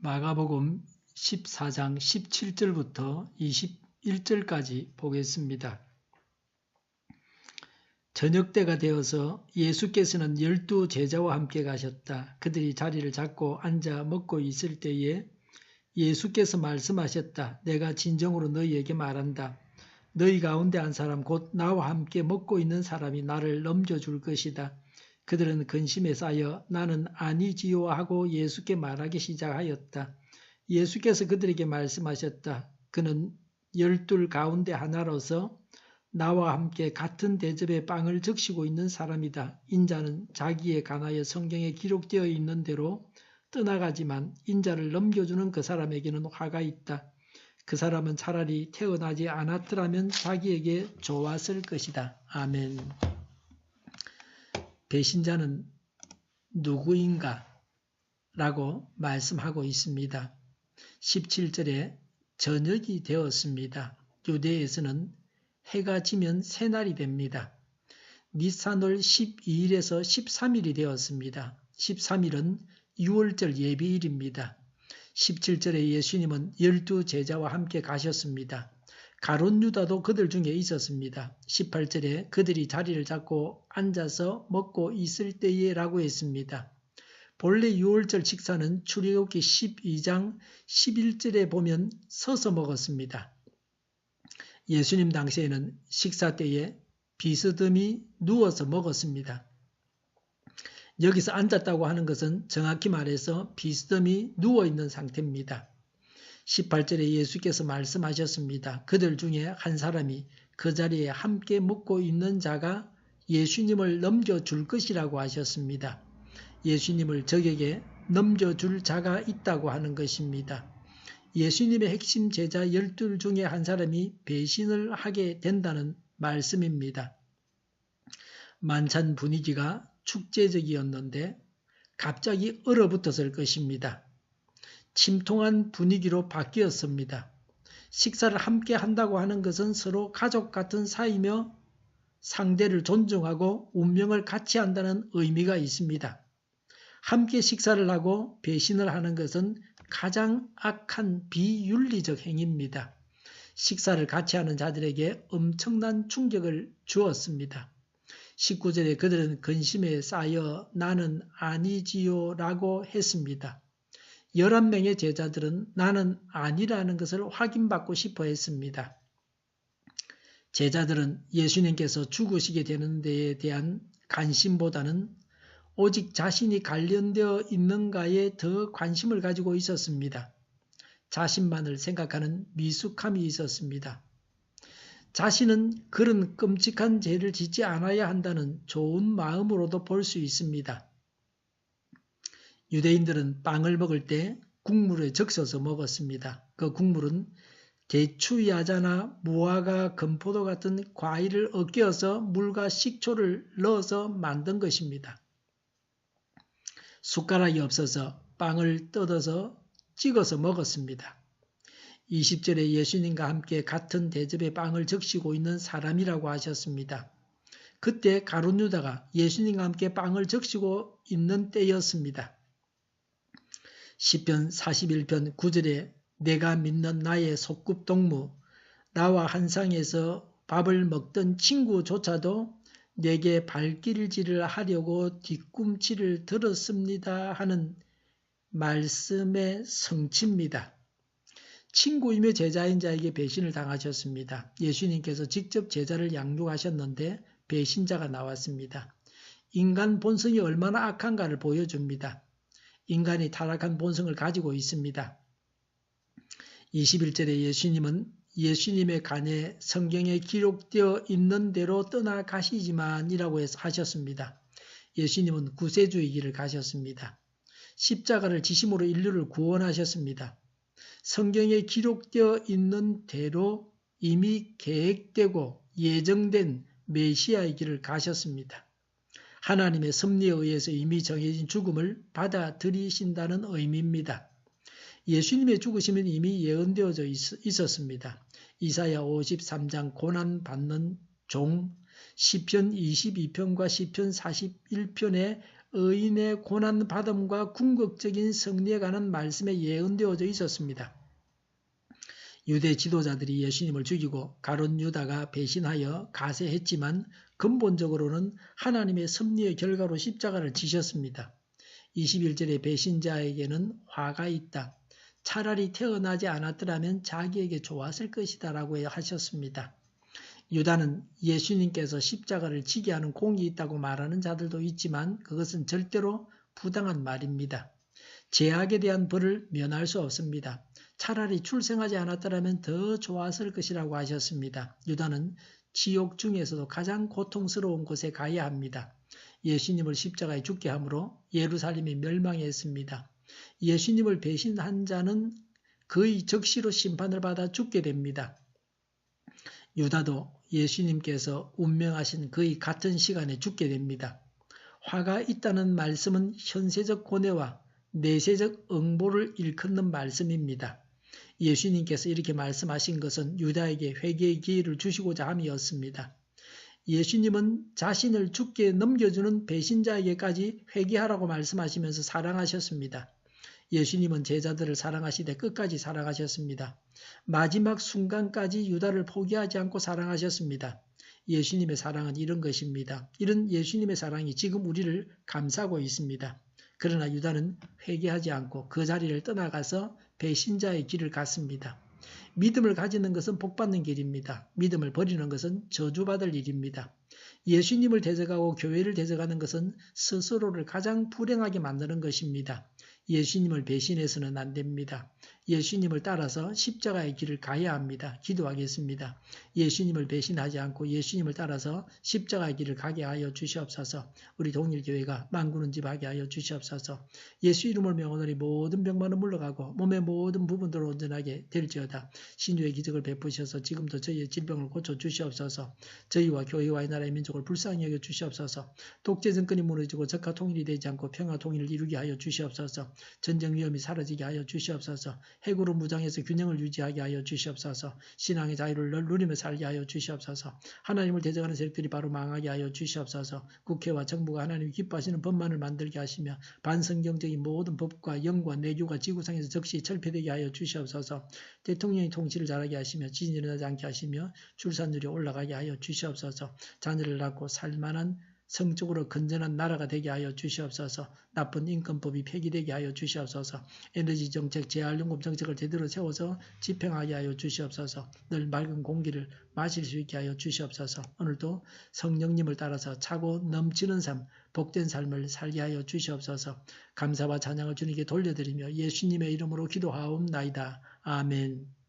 마가복음 14장 17절부터 21절까지 보겠습니다. 저녁때가 되어서 예수께서는 12 제자와 함께 가셨다. 그들이 자리를 잡고 앉아 먹고 있을 때에 예수께서 말씀하셨다. 내가 진정으로 너희에게 말한다. 너희 가운데 한 사람 곧 나와 함께 먹고 있는 사람이 나를 넘겨줄 것이다. 그들은 근심에 쌓여 나는 아니지요 하고 예수께 말하기 시작하였다. 예수께서 그들에게 말씀하셨다. 그는 12 가운데 하나로서 나와 함께 같은 대접에 빵을 적시고 있는 사람이다. 인자는 자기에 관하여 성경에 기록되어 있는 대로 떠나가지만 인자를 넘겨주는 그 사람에게는 화가 있다. 그 사람은 차라리 태어나지 않았더라면 자기에게 좋았을 것이다. 아멘. 배신자는 누구인가? 라고 말씀하고 있습니다. 17절에 저녁이 되었습니다. 유대에서는 해가 지면 새날이 됩니다. 니산월 12일에서 13일이 되었습니다. 13일은 6월절 예비일입니다. 17절에 예수님은 12 제자와 함께 가셨습니다. 가룟 유다도 그들 중에 있었습니다. 18절에 그들이 자리를 잡고 앉아서 먹고 있을 때에 라고 했습니다. 본래 6월절 식사는 출애굽기 12장 11절에 보면 서서 먹었습니다. 예수님 당시에는 식사 때에 비스듬히 누워서 먹었습니다. 여기서 앉았다고 하는 것은 정확히 말해서 비스듬히 누워있는 상태입니다. 18절에 예수께서 말씀하셨습니다. 그들 중에 한 사람이 그 자리에 함께 먹고 있는 자가 예수님을 넘겨줄 것이라고 하셨습니다. 예수님을 적에게 넘겨줄 자가 있다고 하는 것입니다. 예수님의 핵심 제자 12 중에 한 사람이 배신을 하게 된다는 말씀입니다. 만찬 분위기가 축제적이었는데 갑자기 얼어붙었을 것입니다. 침통한 분위기로 바뀌었습니다. 식사를 함께 한다고 하는 것은 서로 가족 같은 사이며 상대를 존중하고 운명을 같이 한다는 의미가 있습니다. 함께 식사를 하고 배신을 하는 것은 가장 악한 비윤리적 행위입니다. 식사를 같이 하는 자들에게 엄청난 충격을 주었습니다. 19절에 그들은 근심에 쌓여 나는 아니지요 라고 했습니다. 11명의 제자들은 나는 아니라는 것을 확인받고 싶어 했습니다. 제자들은 예수님께서 죽으시게 되는 데에 대한 관심보다는 오직 자신이 관련되어 있는가에 더 관심을 가지고 있었습니다. 자신만을 생각하는 미숙함이 있었습니다. 자신은 그런 끔찍한 죄를 짓지 않아야 한다는 좋은 마음으로도 볼 수 있습니다. 유대인들은 빵을 먹을 때 국물에 적셔서 먹었습니다. 그 국물은 대추야자나 무화과, 건포도 같은 과일을 으깨어서 물과 식초를 넣어서 만든 것입니다. 숟가락이 없어서 빵을 뜯어서 찍어서 먹었습니다. 20절에 예수님과 함께 같은 대접에 빵을 적시고 있는 사람이라고 하셨습니다. 그때 가룟 유다가 예수님과 함께 빵을 적시고 있는 때였습니다. 시편 41편 9절에 내가 믿는 나의 소꿉동무 나와 한 상에서 밥을 먹던 친구조차도 내게 발길질을 하려고 뒤꿈치를 들었습니다 하는 말씀의 성취입니다. 친구이며 제자인 자에게 배신을 당하셨습니다. 예수님께서 직접 제자를 양육하셨는데 배신자가 나왔습니다. 인간 본성이 얼마나 악한가를 보여줍니다. 인간이 타락한 본성을 가지고 있습니다. 21절에 예수님은 예수님의 간에 성경에 기록되어 있는 대로 떠나가시지만 이라고 해서 하셨습니다. 예수님은 구세주의 길을 가셨습니다. 십자가를 지심으로 인류를 구원하셨습니다. 성경에 기록되어 있는 대로 이미 계획되고 예정된 메시아의 길을 가셨습니다. 하나님의 섭리에 의해서 이미 정해진 죽음을 받아들이신다는 의미입니다. 예수님의 죽으심은 이미 예언되어져 있었습니다. 이사야 53장 고난받는 종, 시편 22편과 시편 41편에 의인의 고난받음과 궁극적인 승리에 관한 말씀에 예언되어져 있었습니다. 유대 지도자들이 예수님을 죽이고 가룟 유다가 배신하여 가세했지만 근본적으로는 하나님의 섭리의 결과로 십자가를 지셨습니다. 21절의 배신자에게는 화가 있다. 차라리 태어나지 않았더라면 자기에게 좋았을 것이다 라고 하셨습니다. 유다는 예수님께서 십자가를 지게 하는 공이 있다고 말하는 자들도 있지만 그것은 절대로 부당한 말입니다. 죄악에 대한 벌을 면할 수 없습니다. 차라리 출생하지 않았더라면 더 좋았을 것이라고 하셨습니다. 유다는 지옥 중에서도 가장 고통스러운 곳에 가야 합니다. 예수님을 십자가에 죽게 함으로 예루살렘이 멸망했습니다. 예수님을 배신한 자는 거의 적시로 심판을 받아 죽게 됩니다. 유다도 예수님께서 운명하신 거의 같은 시간에 죽게 됩니다. 화가 있다는 말씀은 현세적 고뇌와 내세적 응보를 일컫는 말씀입니다. 예수님께서 이렇게 말씀하신 것은 유다에게 회개의 기회를 주시고자 함이었습니다. 예수님은 자신을 죽게 넘겨주는 배신자에게까지 회개하라고 말씀하시면서 사랑하셨습니다. 예수님은 제자들을 사랑하시되 끝까지 사랑하셨습니다. 마지막 순간까지 유다를 포기하지 않고 사랑하셨습니다. 예수님의 사랑은 이런 것입니다. 이런 예수님의 사랑이 지금 우리를 감싸고 있습니다. 그러나 유다는 회개하지 않고 그 자리를 떠나가서 배신자의 길을 갔습니다. 믿음을 가지는 것은 복받는 길입니다. 믿음을 버리는 것은 저주받을 일입니다. 예수님을 대적하고 교회를 대적하는 것은 스스로를 가장 불행하게 만드는 것입니다. 예수님을 배신해서는 안 됩니다. 예수님을 따라서 십자가의 길을 가야 합니다. 기도하겠습니다. 예수님을 배신하지 않고 예수님을 따라서 십자가의 길을 가게 하여 주시옵소서. 우리 동일교회가 만구는 집 하게 하여 주시옵소서. 예수 이름을 명하노니 모든 병만은 물러가고 몸의 모든 부분들을 온전하게 될지어다. 신유의 기적을 베푸셔서 지금도 저희의 질병을 고쳐 주시옵소서. 저희와 교회와 이 나라의 민족을 불쌍히 여겨 주시옵소서. 독재 정권이 무너지고 적화 통일이 되지 않고 평화 통일을 이루게 하여 주시옵소서. 전쟁 위험이 사라지게 하여 주시옵소서. 핵으로 무장해서 균형을 유지하게 하여 주시옵소서. 신앙의 자유를 누리며 살게 하여 주시옵소서. 하나님을 대적하는 세력들이 바로 망하게 하여 주시옵소서. 국회와 정부가 하나님이 기뻐하시는 법만을 만들게 하시며 반성경적인 모든 법과 영과 내교가 지구상에서 적시 철폐되게 하여 주시옵소서. 대통령이 통치를 잘하게 하시며 지진이 일어나지 않게 하시며 출산율이 올라가게 하여 주시옵소서. 자녀를 낳고 살만한 성적으로 건전한 나라가 되게 하여 주시옵소서. 나쁜 인권법이 폐기되게 하여 주시옵소서. 에너지 정책, 재활용금 정책을 제대로 세워서 집행하게 하여 주시옵소서. 늘 맑은 공기를 마실 수 있게 하여 주시옵소서. 오늘도 성령님을 따라서 차고 넘치는 삶, 복된 삶을 살게 하여 주시옵소서. 감사와 찬양을 주님께 돌려드리며 예수님의 이름으로 기도하옵나이다. 아멘.